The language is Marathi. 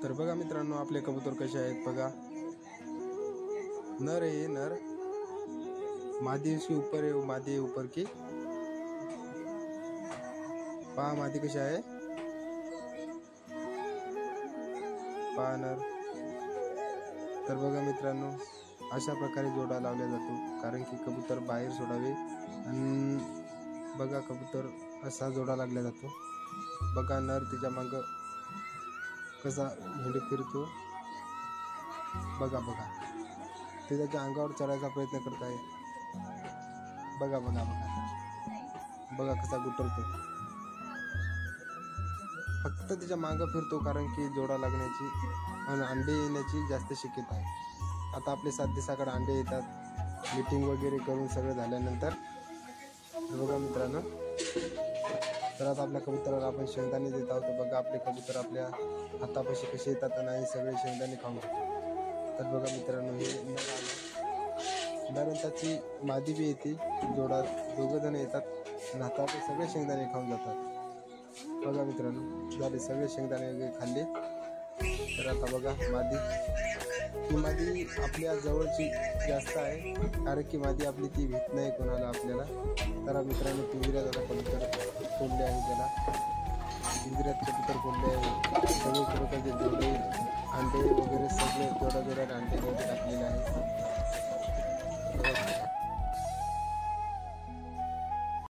तर बघा मित्रांनो, आपले कबूतर कसे आहेत बघा। नर है नर, मादी उसके ऊपर है, वो मादी है ऊपर की। पहा मादी कशी आहे, पहा नर। तर बघा मित्रांनो, अशा प्रकारे जोडा लावला जातो, कारण की कबूतर बाहेर सोडावे। आणि बघा कबूतर असा जोडा लागला जातो। बघा नर तिच्या माग कसा हिंड फिरतो, बघा बघा ते त्याच्या अंगावर चढायचा प्रयत्न करत आहे। बघा बघा बघा बघा कसा गुटरतो, फक्त तिच्या मागं फिरतो, कारण की जोडा लागण्याची आणि अंडे येण्याची जास्त शक्यता आहे। आता आपले 7 दिवसाकडे अंडे येतात, मीटिंग वगैरे करून सगळं झाल्यानंतर। बघा मित्रांनो, तर आता आपल्या कबुतराला आपण शेंगदाणे देत आहोत। बघा आपले कबूतर आपल्या हातापाशी कसे येतात आणि सगळे शेंगदाणे खाऊन घेतात। तर बघा मित्रांनो, हे नर त्याची मादी बी येते, जोडा दोघं जण येतात आणि हाताचे सगळे शेंगदाणे खाऊन जातात। बघा मित्रांनो, झाले सगळे शेंगदाणे वगैरे खाल्ले। तर आता बघा ही मादी आपल्या जवळची जास्त आहे, कारण की मादी आपली ती भीत नाही कोणाला आपल्याला। तर मित्रांनो, पिंजऱ्यात आता कबूतर फोडले आहे, त्याला पिंजऱ्यात कबूतर फोडले आहे। सगळे प्रकारचे जोडे अंडे वगैरे सगळे जोड्या अंडे वगैरे टाकलेले आहे।